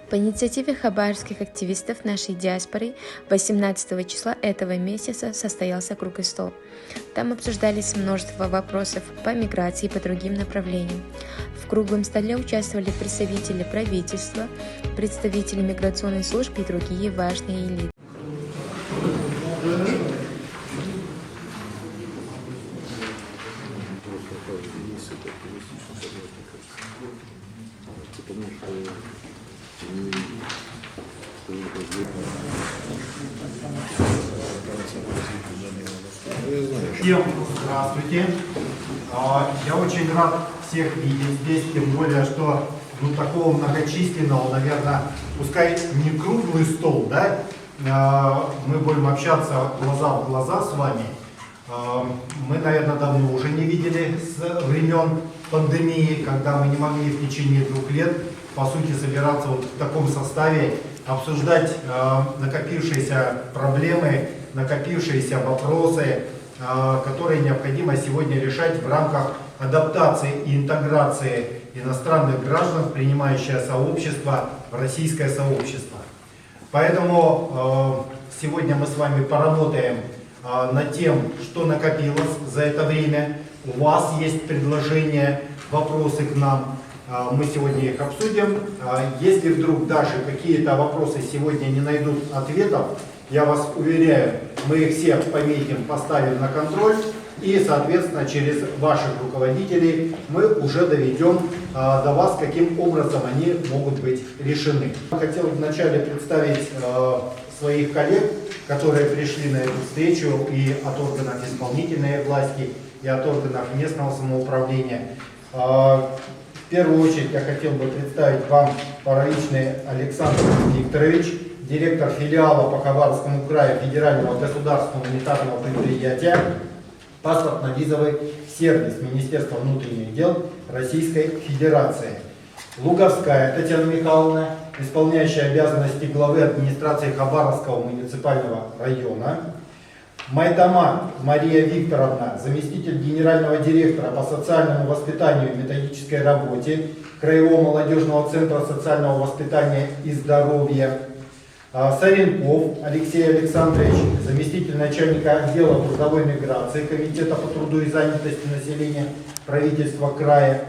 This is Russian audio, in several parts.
По инициативе хабаровских активистов нашей диаспоры 18 числа этого месяца состоялся круглый стол. Там обсуждались множество вопросов по миграции и по другим направлениям. В круглом столе участвовали представители правительства, представители миграционной службы и другие важные лица. Всем здравствуйте. Я очень рад всех видеть здесь, тем более, что такого многочисленного, наверное, пускай не круглый стол, да, мы будем общаться глаза в глаза с вами. Мы, наверное, давно уже не видели с времен пандемии, когда мы не могли в течение 2 лет, по сути, собираться вот в таком составе, обсуждать накопившиеся проблемы, накопившиеся вопросы, которые необходимо сегодня решать в рамках адаптации и интеграции иностранных граждан в принимающее сообщество, в российское сообщество. Поэтому сегодня мы с вами поработаем над тем, что накопилось за это время. У вас есть предложения, вопросы к нам. Мы сегодня их обсудим. Если вдруг даже какие-то вопросы сегодня не найдут ответов, я вас уверяю, мы их все пометим, поставим на контроль и, соответственно, через ваших руководителей мы уже доведем до вас, каким образом они могут быть решены. Я хотел вначале представить своих коллег, которые пришли на эту встречу и от органов исполнительной власти, и от органов местного самоуправления. В первую очередь я хотел бы представить вам Паровичный Александр Викторович, директор филиала по Хабаровскому краю Федерального государственного унитарного предприятия паспортно-визовый сервис Министерства внутренних дел Российской Федерации. Луговская Татьяна Михайловна, исполняющая обязанности главы администрации Хабаровского муниципального района. Майдама Мария Викторовна, заместитель генерального директора по социальному воспитанию и методической работе Краевого молодежного центра социального воспитания и здоровья. Саренков Алексей Александрович, заместитель начальника отдела трудовой миграции Комитета по труду и занятости населения правительства края.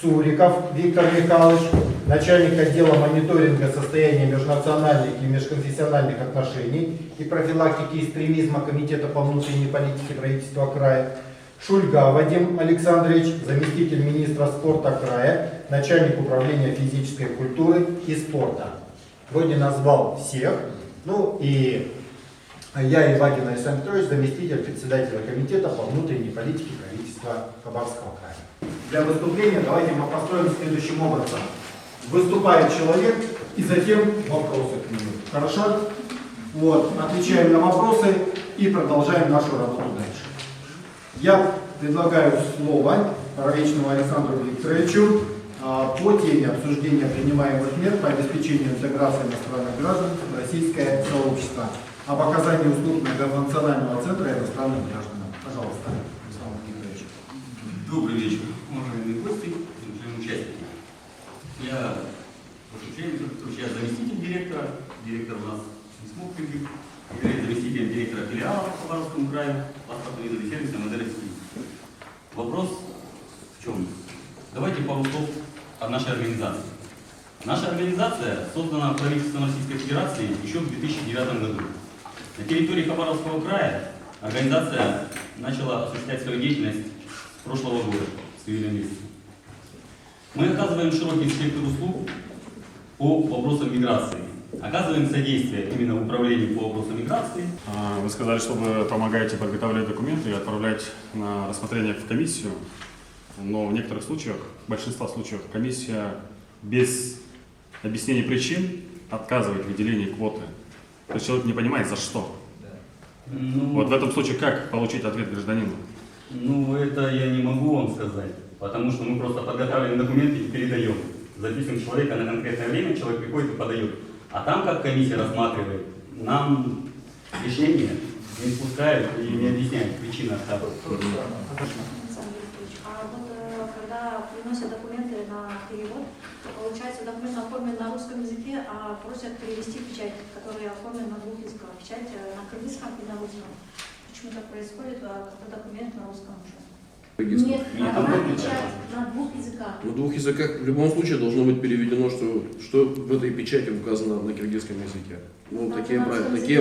Суриков Виктор Михайлович, начальник отдела мониторинга состояния межнациональных и межконфессиональных отношений и профилактики экстремизма Комитета по внутренней политике правительства края. Шульга Вадим Александрович, заместитель министра спорта края, начальник управления физической культуры и спорта. Вроде назвал всех, и я, Ивагин Александр Петрович, заместитель председателя комитета по внутренней политике правительства Хабаровского края. Для выступления давайте мы построим следующим образом. Выступает человек и затем вопросы к нему. Хорошо? Отвечаем на вопросы и продолжаем нашу работу дальше. Я предлагаю слово Паровичному Александру Викторовичу по теме обсуждения принимаемых мер по обеспечению интеграции иностранных граждан в российское сообщество, об оказании услуг Многонационального центра иностранным гражданам. Пожалуйста, Александр Викторович. Добрый вечер, уважаемые гости, уважаемые участники. Я заместитель директора, директор у нас не смог прибыть, являюсь заместителем директора филиала по Хабаровскому краю, паспортно-визовый сервис МВД России. Вопрос в чем? Давайте пару слов о нашей организации. Наша организация создана правительством Российской Федерации еще в 2009 году. На территории Хабаровского края организация начала осуществлять свою деятельность с прошлого года, с июля месяца. Мы оказываем широкий спектр услуг по вопросам миграции. Оказываем содействие именно в управлении по вопросам миграции. Вы сказали, что вы помогаете подготавливать документы и отправлять на рассмотрение в комиссию. Но в некоторых случаях, в большинстве случаев, комиссия без объяснения причин отказывает в выделении квоты. То есть человек не понимает, за что. Вот в этом случае как получить ответ гражданину? Это я не могу вам сказать, потому что мы просто подготавливаем документы и передаем. Записываем человека на конкретное время, человек приходит и подает. А там, как комиссия рассматривает, нам решение не спускают и не объясняют причины отказа. Когда приносят документы на перевод. Получается, документ оформлен на русском языке, а просят перевести печать, которая оформлена на 2 языках. Печать на кыргызском и на русском. Почему так происходит, когда документ на русском уже? Нет, одна печать на 2 языках. На 2 языках в любом случае должно быть переведено, что в этой печати указано на киргизском языке. Ну, такие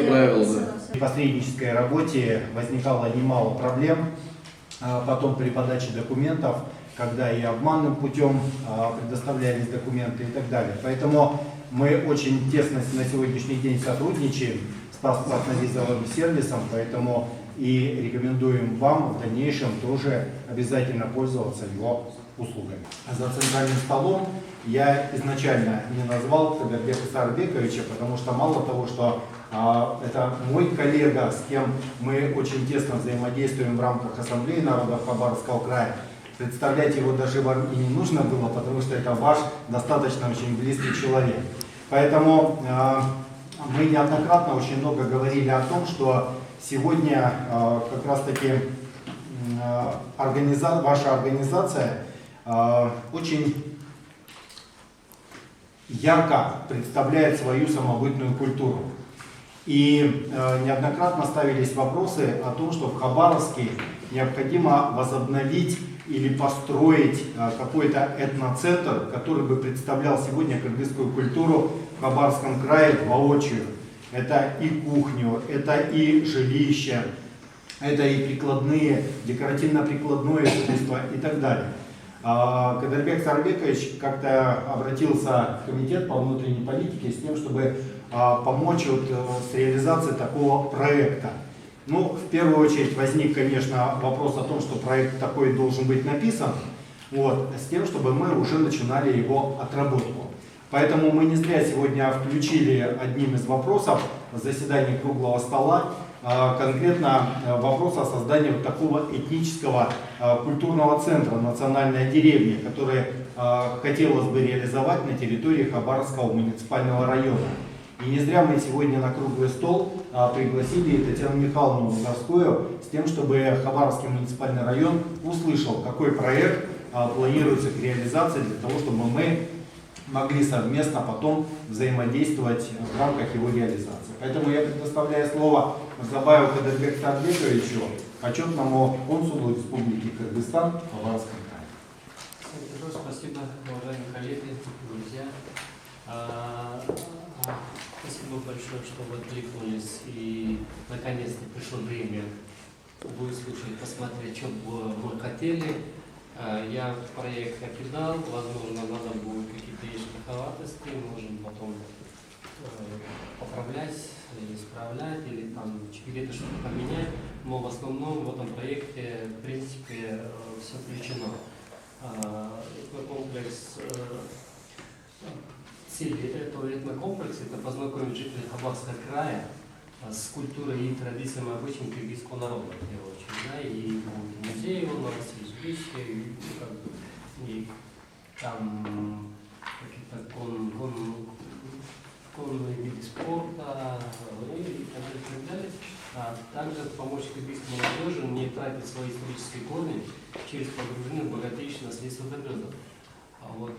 правила, да. В посреднической работе возникало немало проблем, потом при подаче документов, когда и обманным путем предоставлялись документы и так далее. Поэтому мы очень тесно на сегодняшний день сотрудничаем с паспортно-визовым сервисом, поэтому и рекомендуем вам в дальнейшем тоже обязательно пользоваться его услугами. За центральным столом я изначально не назвал Кадырбека Сарбековича, потому что мало того, что это мой коллега, с кем мы очень тесно взаимодействуем в рамках Ассамблеи народов Хабаровского края, представлять его даже вам и не нужно было, потому что это ваш достаточно очень близкий человек. Поэтому мы неоднократно очень много говорили о том, что сегодня как раз таки ваша организация очень ярко представляет свою самобытную культуру. И неоднократно ставились вопросы о том, что в Хабаровске необходимо возобновить или построить какой-то этноцентр, который бы представлял сегодня кыргызскую культуру в Хабаровском крае воочию. Это и кухню, это и жилище, это и прикладные, декоративно-прикладное искусство и так далее. Кадырбек Сарбекович как-то обратился в комитет по внутренней политике с тем, чтобы помочь с реализацией такого проекта. Ну, в первую очередь возник, конечно, вопрос о том, что проект такой должен быть написан, с тем, чтобы мы уже начинали его отработку. Поэтому мы не зря сегодня включили одним из вопросов в заседании круглого стола конкретно вопрос о создании вот такого этнического культурного центра «Национальная деревня», который хотелось бы реализовать на территории Хабаровского муниципального района. И не зря мы сегодня на круглый стол пригласили Татьяну Михайловну Луговскую с тем, чтобы Хабаровский муниципальный район услышал, какой проект планируется к реализации для того, чтобы мы могли совместно потом взаимодействовать в рамках его реализации. Поэтому я предоставляю слово Мырзабаеву Кадырбеку Сарбековичу, почетному консулу Республики Кыргызстан в Хабаровском крае. Спасибо, уважаемые коллеги, друзья. Спасибо большое, что вы откликнулись, и наконец-то пришло время выслушать, посмотреть, что мы хотели. Я проект накидал, возможно, надо будет какие-то шероховатости, можем потом поправлять, исправлять или там где-то что-то поменять, но в основном в этом проекте, в принципе, все включено. Этнокомплекс, цель этого этнокомплекса – это познакомить жителей Хабаровского края с культурой и традициями обычаев киргизского народа, в первую очередь, да, и музей у нас, и жилище, и там какие-то конные виды спорта, и так далее. А также помочь киргизской молодежи не тратить свои исторические корни через погружение в богатейшее наследство Дагрыза. А вот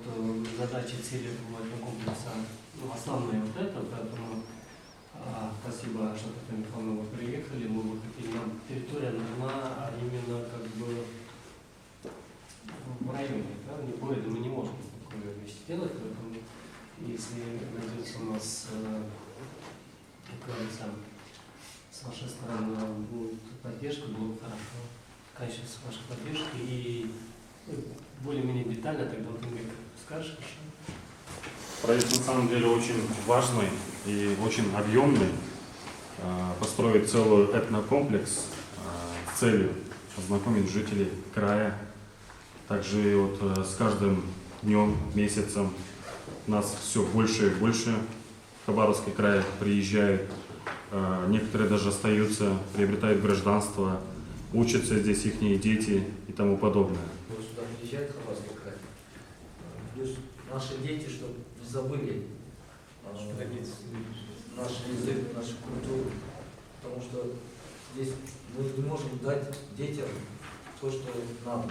задача, цели этого комплекса, основная вот это, поэтому спасибо, что Татьяна Михайловна, вы приехали, мы бы хотели, нам территория нужна, а именно как бы в районе, да? В городе мы не можем такое вещи делать, поэтому если найдется у нас, как говорится, с вашей стороны будет поддержка, было бы хорошо, конечно, с вашей поддержкой, и более-менее детально тогда вот скажешь еще. Проект на самом деле очень важный и очень объемный. Построить целый этнокомплекс с целью познакомить жителей края. Также вот с каждым днем, месяцем нас все больше и больше в Хабаровский край приезжают. Некоторые даже остаются, приобретают гражданство, учатся здесь их дети и тому подобное. Вот сюда приезжают в Хабаровский край. Плюс наши дети, чтобы не забыли наш язык, нашу культуру. Потому что здесь мы не можем дать детям то, что надо.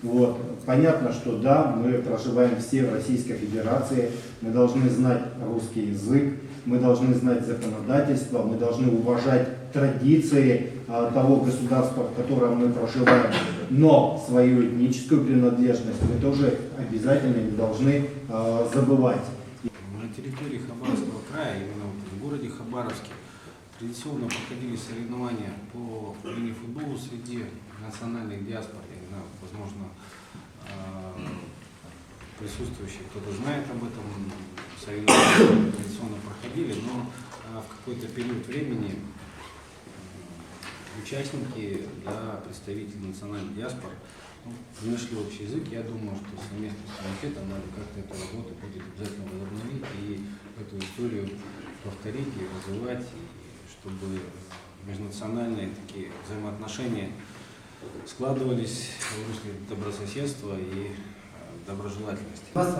Вот. Понятно, что да, мы проживаем все в Российской Федерации, мы должны знать русский язык, мы должны знать законодательство, мы должны уважать традиции того государства, в котором мы проживаем, но свою этническую принадлежность мы тоже обязательно не должны забывать. На территории Хабаровского края, именно в городе Хабаровске, традиционно проходили соревнования по мини-футболу среди национальных диаспор. Возможно, присутствующие кто-то знает об этом. Соревнования традиционно проходили, но в какой-то период времени участники, да, представители национальных диаспор не нашли общий язык. Я думаю, что совместно с комитетом надо как-то эту работу будет обязательно возобновить и эту историю повторить и развивать, чтобы межнациональные такие взаимоотношения складывались в русле добрососедства и доброжелательности. У нас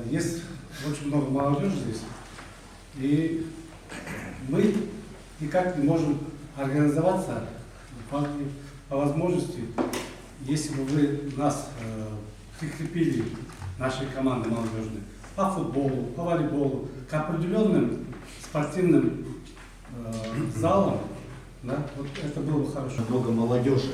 есть очень много молодежи здесь, и мы никак не можем организоваться по возможности, если бы вы нас прикрепили, нашей команды молодежной, по футболу, по волейболу, к определенным спортивным залам, да, вот это было бы хорошо. Много молодежи.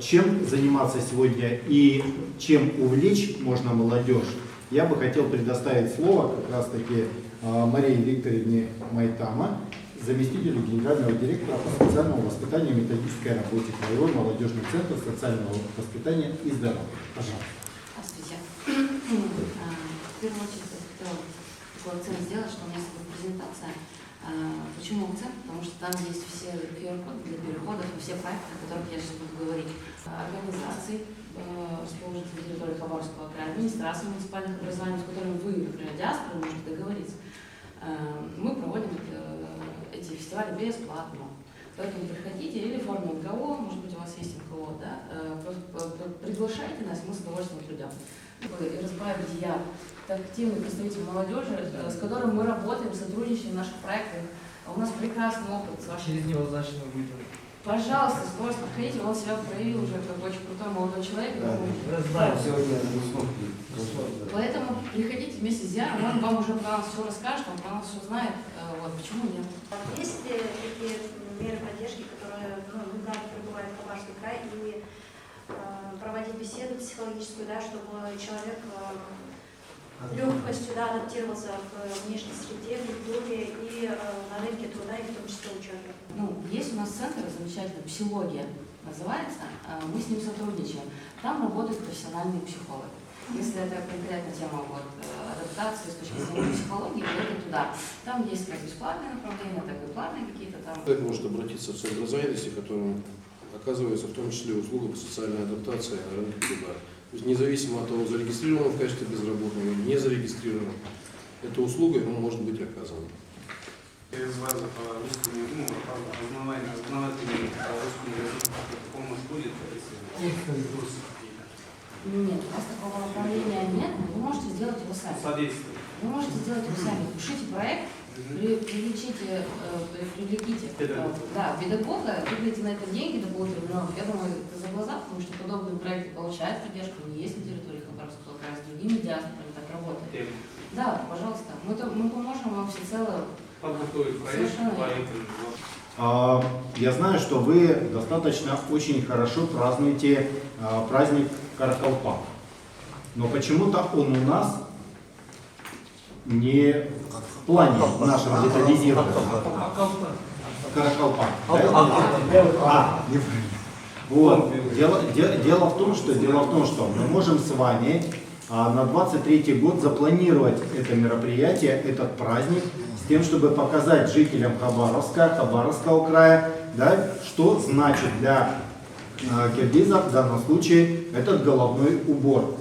Чем заниматься сегодня и чем увлечь можно молодежь, я бы хотел предоставить слово как раз таки Марии Викторовне Майтама, заместителю генерального директора по социальному воспитанию и методической работе Краевой молодежный центр социального воспитания и здоровья. Пожалуйста. Здравствуйте. В первую очередь я хотела такой акцент сделать, что у нас будет презентация. Почему акцент? Потому что там есть все QR-коды для переходов и все проекты, о которых я сейчас буду говорить. Организации, расположенных на территории Хабаровского края, администрации муниципальных образований, с которыми вы, например, диаспора, можете договориться. Мы проводим эти фестивали бесплатно. Поэтому приходите или в форме НКО, может быть, у вас есть НКО, да, приглашайте нас, мы с удовольствием придем. Разбавь Дияр, это активный представитель молодежи, с которым мы работаем, сотрудничаем в наших проектах. У нас прекрасный опыт с вашим. Через него, значит, мы будем. Пожалуйста, с удовольствием приходите, он себя проявил уже как очень крутой молодой человек. Разбавим сегодня. Поэтому приходите вместе с Диаром, он вам уже про нас все расскажет, он про нас все знает. Вот, почему нет? Есть ли такие меры поддержки, которые недавно прибывают в Хабаровский край, и проводить беседу психологическую, да, чтобы человек легкостью, да, адаптировался к внешней среде, культуре и на рынке труда, и в том числе учебе? Есть у нас центр замечательный, «Психология» называется, мы с ним сотрудничаем. Там работают профессиональные психологи. Если это конкретно тема адаптации с точки зрения психологии, то это туда. Там есть как бесплатные направления, так и платные какие-то там. Человек может обратиться в центр занятости, которым оказывается в том числе услуга по социальной адаптации на рынке труда. То есть независимо от того, зарегистрирован в качестве безработного или не зарегистрирован, эта услуга ему может быть оказана. Через вас по русскому языку, познавательный по русскому языку, помощь будет? Некоторые курсы. Нет, у вас такого направления нет, но вы можете сделать его сами. Содействие. Вы можете сделать его сами. Пишите проект, привлеките педагога, выделите на это деньги дополнительные, но я думаю, это за глаза, потому что подобные проекты получают поддержку, они есть на территории Хабаровского края, с другими диаспорами так работает. Да, пожалуйста, мы поможем вам всецело подготовить проект. Я знаю, что вы достаточно очень хорошо празднуете праздник Каракалпак, но почему-то он у нас не в плане нашего детализирования. Каракалпак. Вот. Дело в том, что мы можем с вами на 23-й год запланировать это мероприятие, этот праздник, с тем, чтобы показать жителям Хабаровского края, да, что значит для киргизов в данном случае этот головной убор.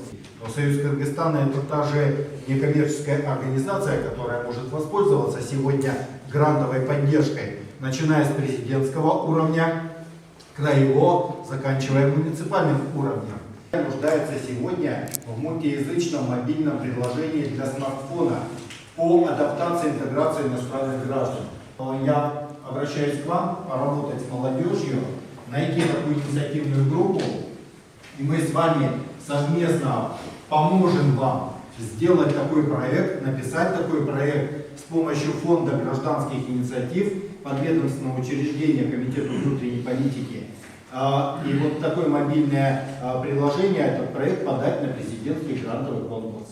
Союз Кыргызстана — это та же некоммерческая организация, которая может воспользоваться сегодня грантовой поддержкой, начиная с президентского уровня, краевого, заканчивая муниципальным уровнем. Нуждается сегодня в мультиязычном мобильном предложении для смартфона по адаптации и интеграции иностранных граждан. Я обращаюсь к вам поработать с молодежью, найти такую инициативную группу, И мы с вами совместно поможем вам сделать такой проект, написать такой проект с помощью Фонда гражданских инициатив, подведомственного учреждения Комитета внутренней политики. И вот такое мобильное приложение, этот проект подать на президентский грантовый конкурс.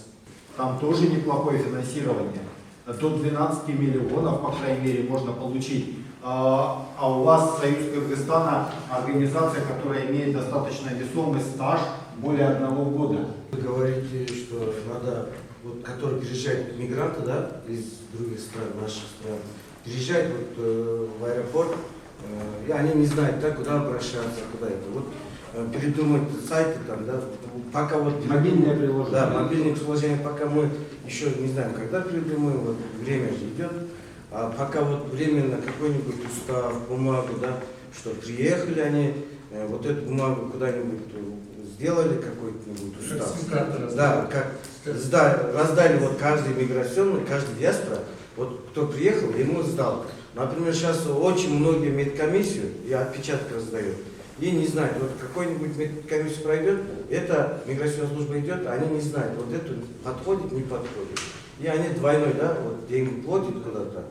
Там тоже неплохое финансирование. До 12 миллионов, по крайней мере, можно получить. А у вас Союз Кыргызстана организация, которая имеет достаточно весомый стаж, более 1 года. Вы говорите, что надо, вот, которые приезжают мигранты, да, из других стран, наших стран, приезжают вот, в аэропорт, и они не знают, да, куда обращаться, куда это. Вот передумать сайты там, да, пока вот... Мобильное приложение. Да, мобильное приложение, пока мы еще не знаем, когда придумаем, вот время же идет, а пока вот временно какой-нибудь устав, бумагу, да, что приехали они, вот эту бумагу куда-нибудь сделали, какой-нибудь устав. Да, как раздали вот каждый миграционный, каждый диаспора, вот кто приехал, ему сдал. Например, сейчас очень многие медкомиссию и отпечаток раздают. И не знают, вот какой-нибудь медкомиссию пройдет, эта миграционная служба идет, они не знают, вот эту подходит, не подходит. И они двойной, да, вот деньги платят куда-то.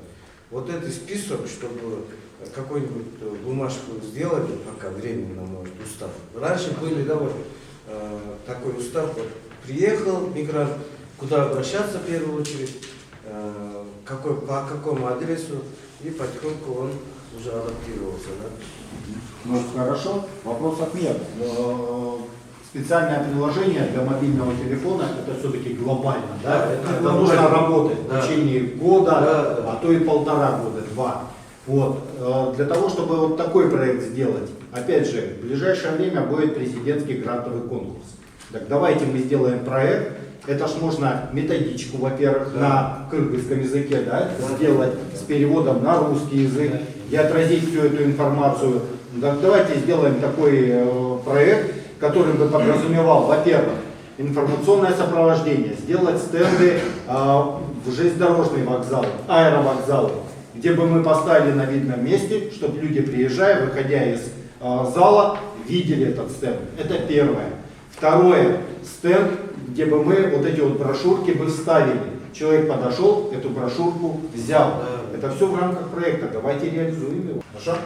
Вот этот список, чтобы какую-нибудь бумажку сделали, пока временно, может, устав. Раньше были, да, вот такой устав, вот, приехал мигрант, куда обращаться в первую очередь, по какому адресу, и потихоньку он уже адаптировался, да. Ну, хорошо, вопросов нет. Специальное приложение для мобильного телефона, это все-таки глобально, да? Это нужно работать в течение года, а то и 1,5 года, 2. Вот. Для того, чтобы вот такой проект сделать, опять же, в ближайшее время будет президентский грантовый конкурс. Так давайте мы сделаем проект. Это ж можно методичку, во-первых, на кыргызском языке, да, сделать с переводом на русский язык и отразить всю эту информацию. Так давайте сделаем такой проект, который бы подразумевал, во-первых, информационное сопровождение, сделать стенды в железнодорожные вокзалы, аэровокзалы, где бы мы поставили на видном месте, чтобы люди, приезжая, выходя из зала, видели этот стенд. Это первое. Второе, стенд, где бы мы вот эти вот брошюрки бы вставили. Человек подошел, эту брошюрку взял. Это все в рамках проекта. Давайте реализуем его. Хорошо?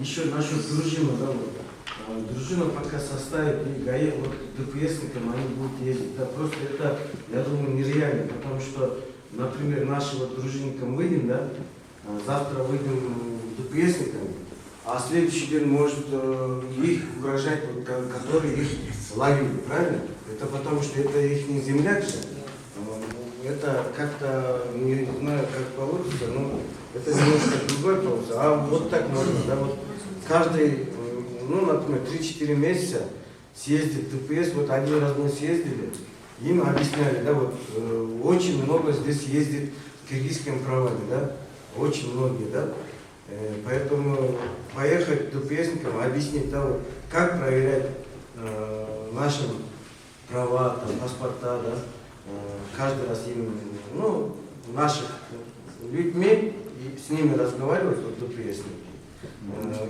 Еще насчет дружины, да, вот. Дружина пока составит, и ГАИ, вот ДПСникам они будут ездить. Да, просто это, я думаю, нереально, потому что, например, наши вот дружинникам выйдем, да, завтра выйдем ДПСникам, а следующий день может их угрожать, вот, которые их ловили, правильно? Это потому что это их не земляк же. Это как-то, не знаю, как получится, но это немножко другой получится. А вот так можно, да, вот каждый, ну, например, 3-4 месяца съездит ДПС, вот один раз мы съездили, им объясняли, да, вот очень много здесь ездит киргизскими правами, да, очень многие, да. Поэтому поехать ДПСникам, объяснить, да, вот, как проверять наши права, там, паспорта, да, каждый раз им, ну, наших людьми, и с ними разговаривать, вот ДПСники,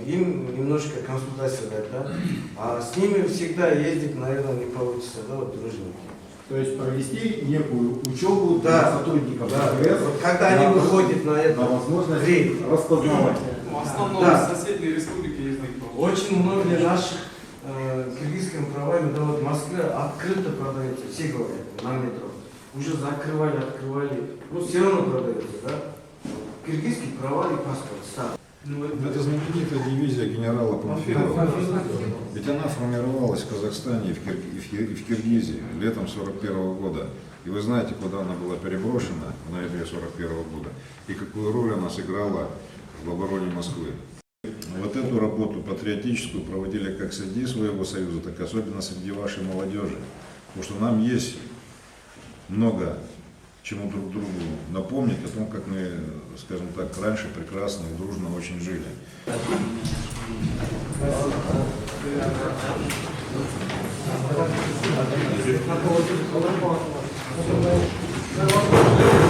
им немножко консультация дать, да, а с ними всегда ездить, наверное, не получится, да, вот дружинники. То есть провести некую учебу для сотрудников ДПС, вот когда они выходят на это, на возможность распознавать. В основном соседние республики есть. Очень многие наших киргизскими правами, да, вот в Москве открыто продаются, все говорят, на метро. Уже закрывали, открывали, ну все равно продаются, да. Киргизские права и паспорт старый. Это знаменитая дивизия генерала Панфилова. Ведь она формировалась в Казахстане и в Киргизии летом 1941 года. И вы знаете, куда она была переброшена в ноябре 1941 года и какую роль она сыграла в обороне Москвы. Вот эту работу патриотическую проводили как среди своего союза, так и особенно среди вашей молодежи. Потому что нам есть много чему друг другу напомнить о том, как мы, скажем так, раньше прекрасно и дружно очень жили. Спасибо.